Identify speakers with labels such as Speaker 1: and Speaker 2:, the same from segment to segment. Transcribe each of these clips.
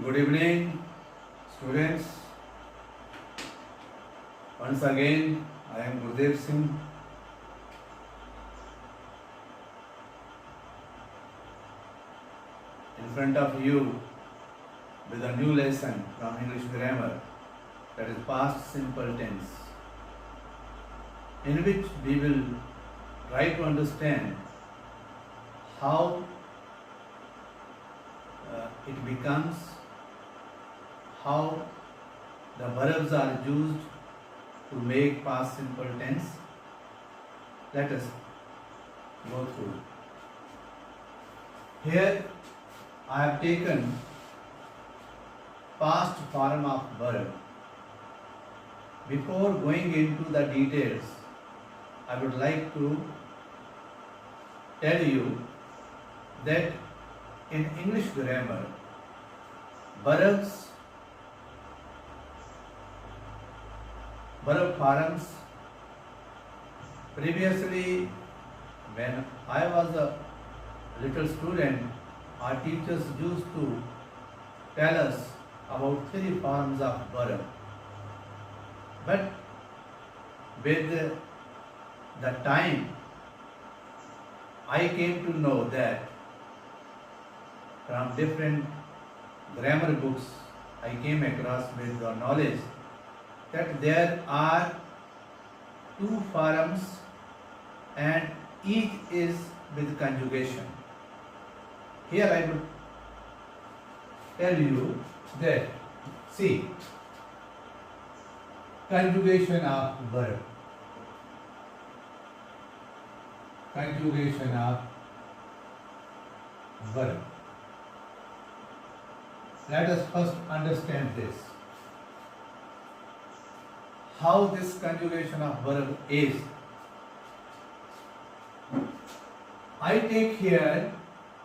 Speaker 1: Good evening, students. Once again, I am Gurdev Singh. In front of you with a new lesson from English grammar, that is past simple tense, in which we will try to understand how it becomes, how the verbs are used to make past simple tense. Let us go through. Here I have taken past form of verb. Before going into the details, I would like to tell you that in English grammar, verbs, verb forms, previously when I was a little student, our teachers used to tell us about 3 forms of verb. But with the time, I came to know that from different grammar books, I came across with the knowledge that there are 2 forms and each is with conjugation. Here I would tell you that, see, conjugation of verb. Conjugation of verb. Let us first understand this. How this conjugation of verb is. I take here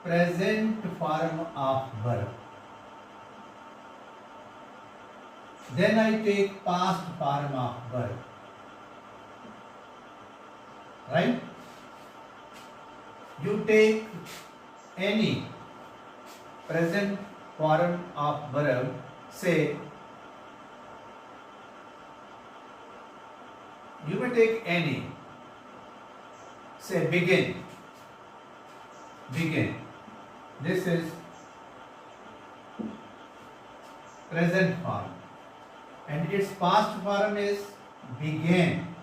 Speaker 1: present form of verb. Then I take past form of verb. Right? You take any present form of verb, say, you may take any, say begin, begin. This is present form and its past form is began.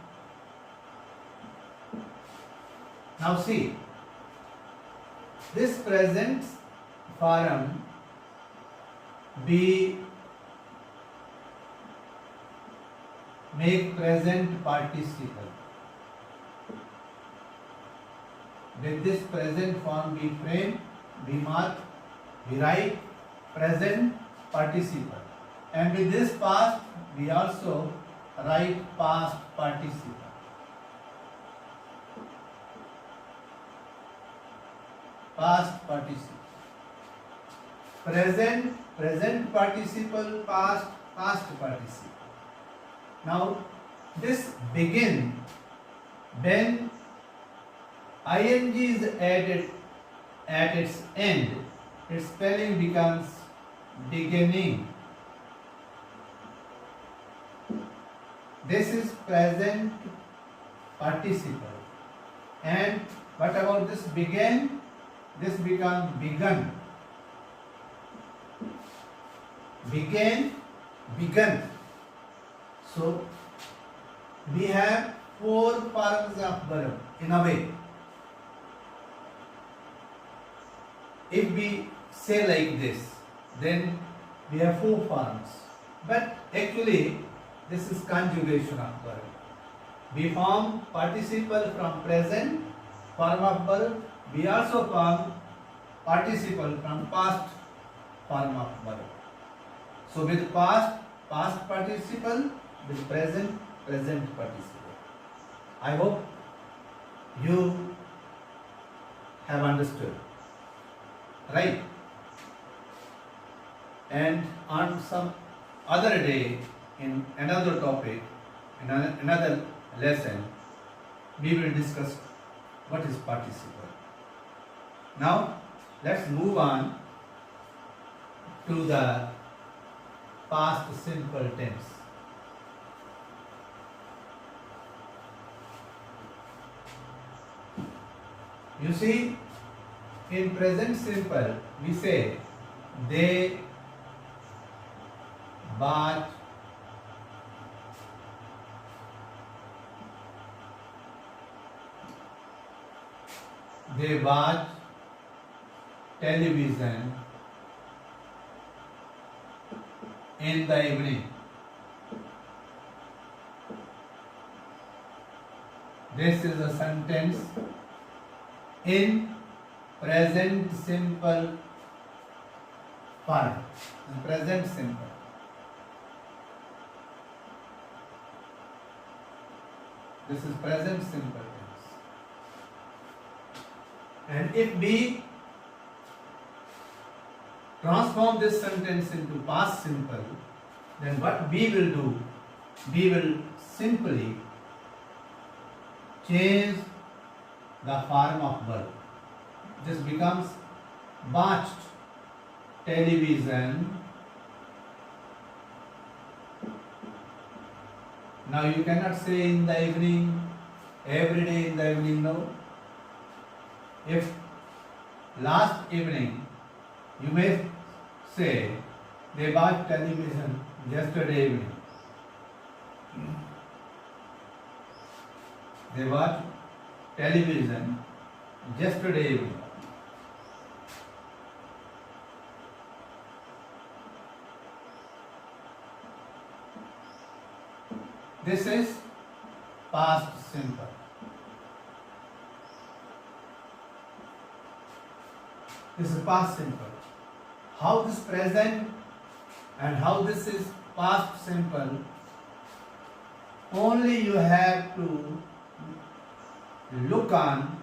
Speaker 1: Now see, this present form we make present participle. With this present form we frame, we mark, we write present participle. And with this past we also write past participle. Past participle. Present, present participle, past, past participle. Now, this begin, when ing is added at its end, its spelling becomes beginning. This is present participle. And what about this began? This becomes begun. Began, begun. So we have 4 forms of verb in a way. If we say like this, then we have 4 forms. But actually, this is conjugation of verb. We form participle from present form of verb. We also form participle from past form of verb. So with past, past participle, with present, present participle. I hope you have understood. Right? And on some other day, in another topic, in another lesson, we will discuss what is participle. Now, let's move on to the past simple tense. You see, in present simple, we say they bought television in the evening. This is a sentence in present simple form. In present simple. This is present simple tense. And if we transform this sentence into past simple, then what we will do, we will simply change the form of verb. This becomes watched television. Now you cannot say in the evening, every day in the evening, no. If last evening, you may say they watched television yesterday evening. They watched television yesterday evening. This is past simple. This is past simple. How this present and how this is past simple, only you have to look on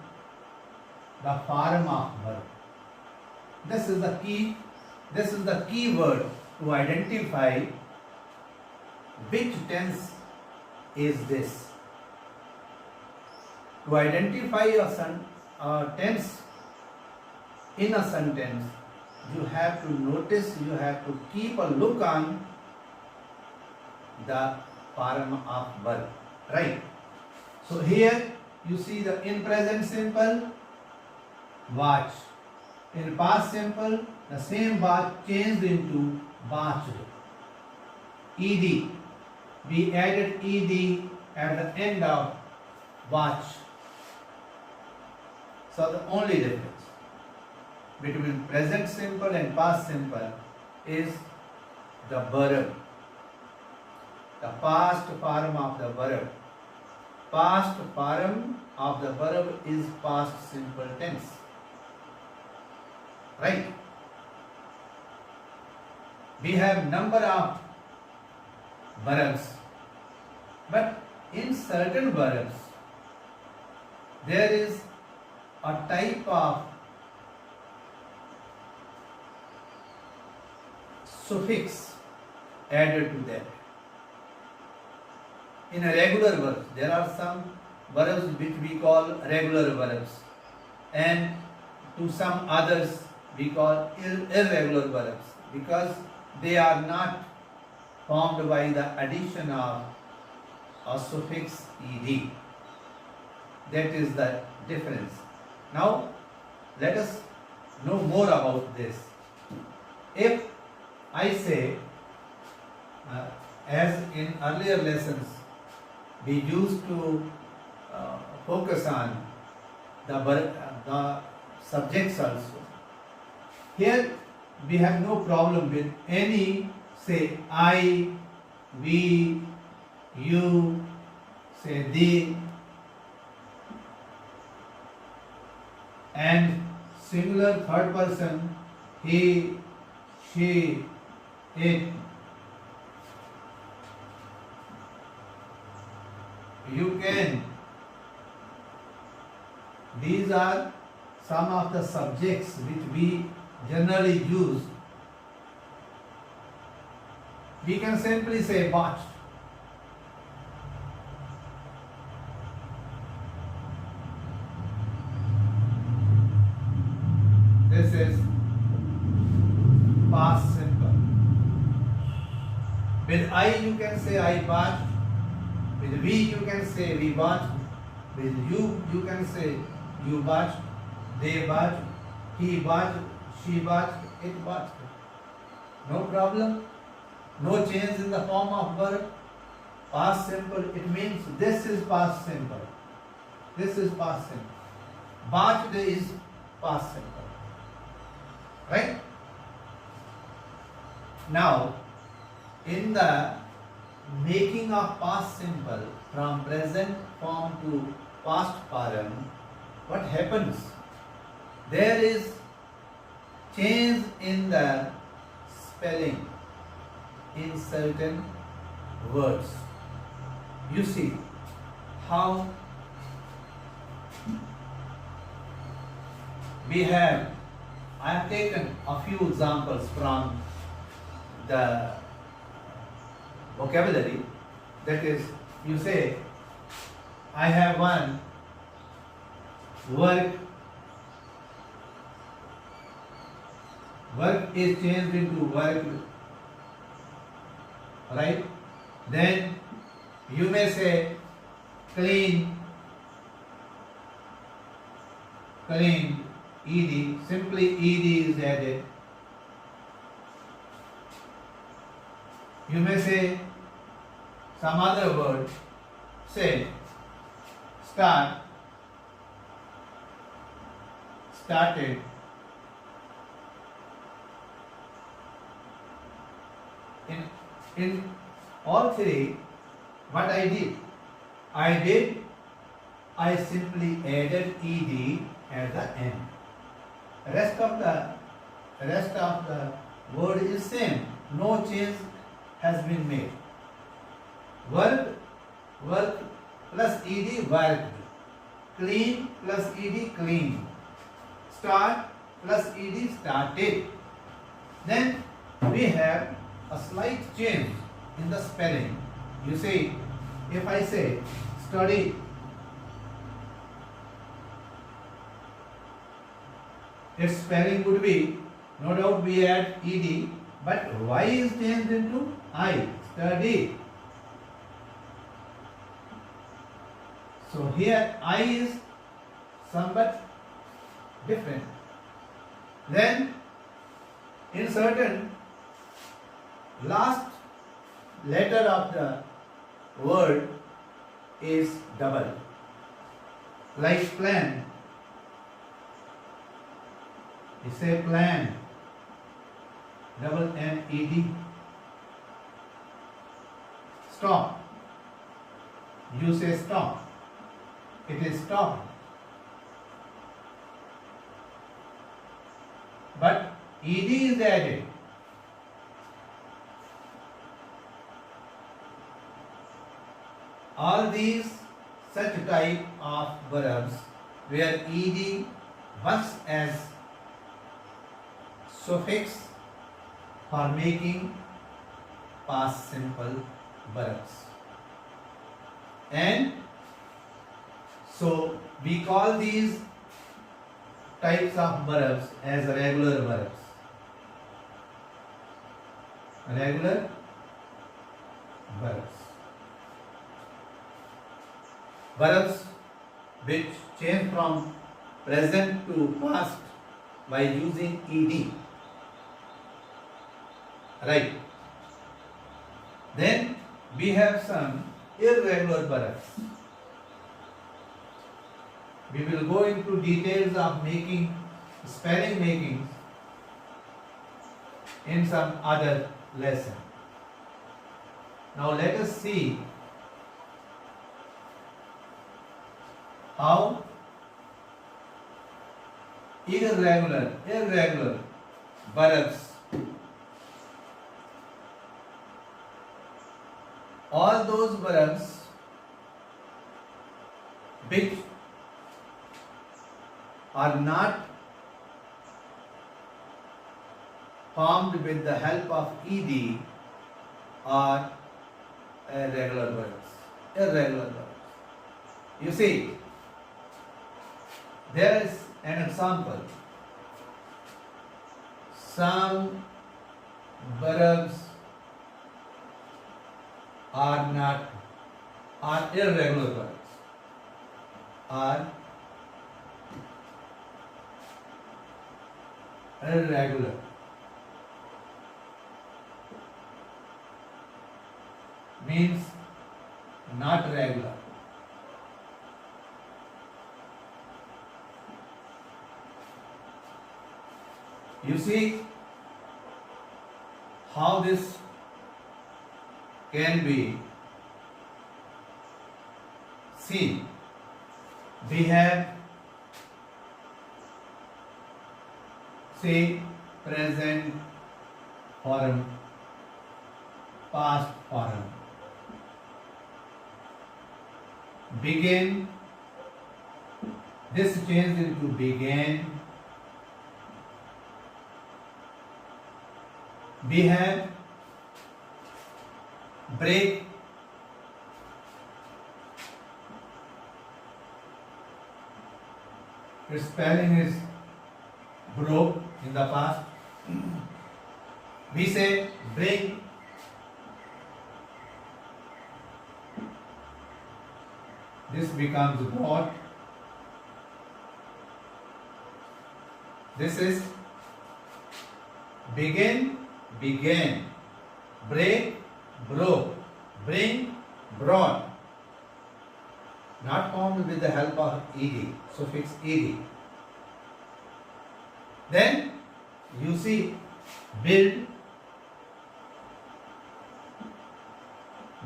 Speaker 1: the form of verb. This is the key word to identify which tense is this. To identify a tense in a sentence, you have to notice, you have to keep a look on the form of verb, right? So here you see the in present simple, watch. In past simple, the same watch changed into watched. Ed. We added ed at the end of watch. So the only difference between present simple and past simple is the verb. The past form of the verb. Past form of the verb is past simple tense. Right? We have number of verbs, but in certain verbs there is a type of suffix added to that. In a regular verbs, there are some verbs which we call regular verbs, and to some others we call irregular verbs, because they are not formed by the addition of a suffix ed. That is the difference. Now let us know more about this. If I say, as in earlier lessons, we used to focus on the subjects also. Here we have no problem with any, say I, we, you, say they, and singular third person, he, she, it. You can. These are some of the subjects which we generally use. We can simply say watched. This is past simple. With I you can say I watched. With we you can say we watched. With you can say you watched. They watched. He watched. She watched. It watched. No problem. No change in the form of verb. Past simple. It means this is past simple. This is past simple. Watched is past simple. Right? Now, in the making of past simple from present form to past form, what happens? There is change in the spelling in certain words. You see how I have taken a few examples from the vocabulary. That is, you say, I have one work. Work is changed into work, right? Then you may say clean, ed, simply ed is added. You may say some other word, say start, started. In all three, what I did, I simply added ed at the end. Rest of the word is same. No change has been made. Work plus ed, worked. Clean plus ed, clean. Start plus ed, started. Then we have a slight change in the spelling. You see, if I say study, its spelling would be, no doubt we add ed, but y is changed into I, study. So here I is somewhat different. Then in certain last letter of the word is double. Like plan. You say plan. Double N-E-D. Stop. You say stop. It is stop. But ed is added. All these such type of verbs where ed works as suffix for making past simple verbs. And so we call these types of verbs as regular verbs. Regular verbs. Verbs which change from present to past by using ed. Right. Then we have some irregular verbs. We will go into details of making spelling makings in some other lesson. Now let us see how irregular verbs, all those verbs which are not formed with the help of ed are irregular verbs. You see, there is an example. Some verbs are not, are irregular verbs. Are irregular. Means not regular. You see how this can be seen. We have, say, present form, past form. Begin, this changed into began. We have break, its spelling is broke in the past. We say bring, this becomes brought. This is begin, began, break, broke, bring, brought. Not formed with the help of ed, suffix ed. Then you see build,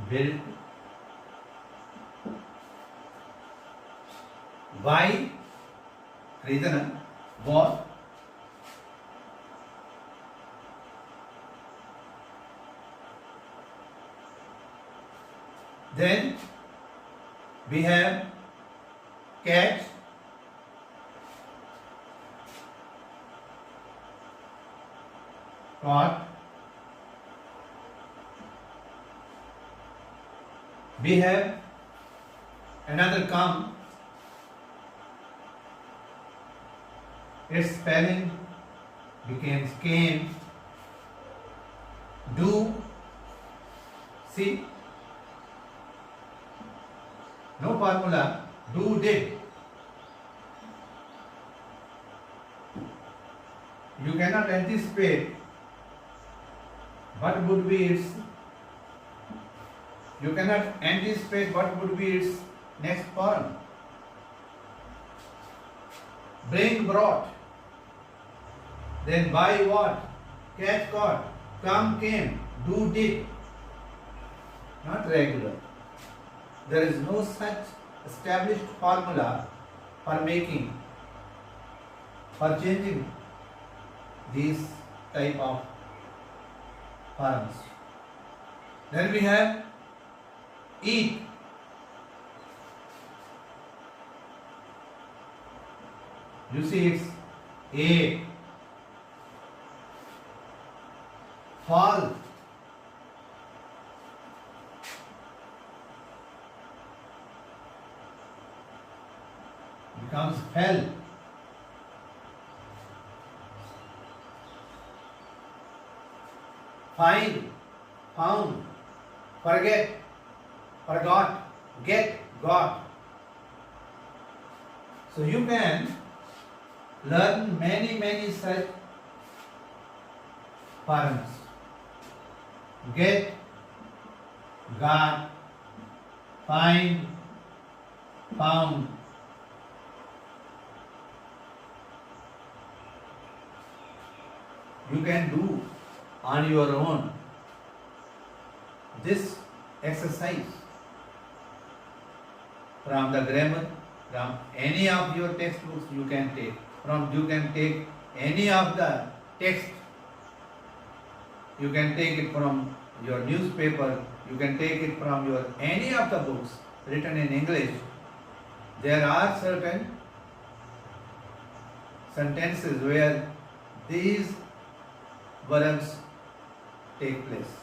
Speaker 1: built. Why? Reason what? Then we have catch, caught. We have another come. Its spelling becomes came. Do, see, no formula, do, did. You cannot anticipate what would be its, you cannot anticipate what would be its next form. Bring, brought. Then buy, what? Catch, caught. Come, came. Do, did. Not regular. There is no such established formula for making, for changing these type of forms. Then we have eat. You see it's a. Fall. Becomes fell. Find, found, forget, forgot, get, got. So you can learn many such forms. Get, got, find, found. You can do on your own this exercise from the grammar, from any of your textbooks you can take. You can take any of the text. You can take it from your newspaper. You can take it from your any of the books written in English. There are certain sentences where these verbs take place.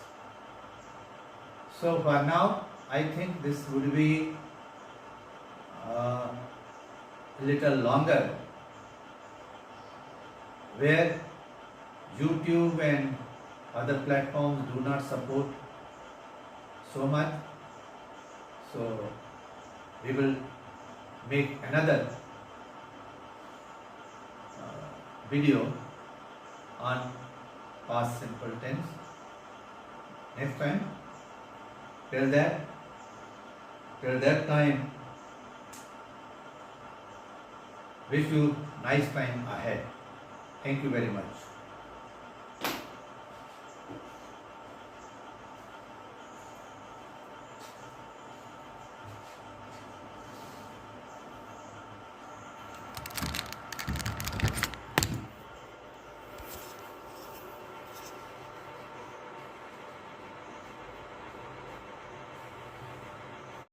Speaker 1: So for now, I think this would be a little longer, where YouTube and other platforms do not support. so much. So we will make another video on past simple tense next time. Till that time, wish you nice time ahead. Thank you very much.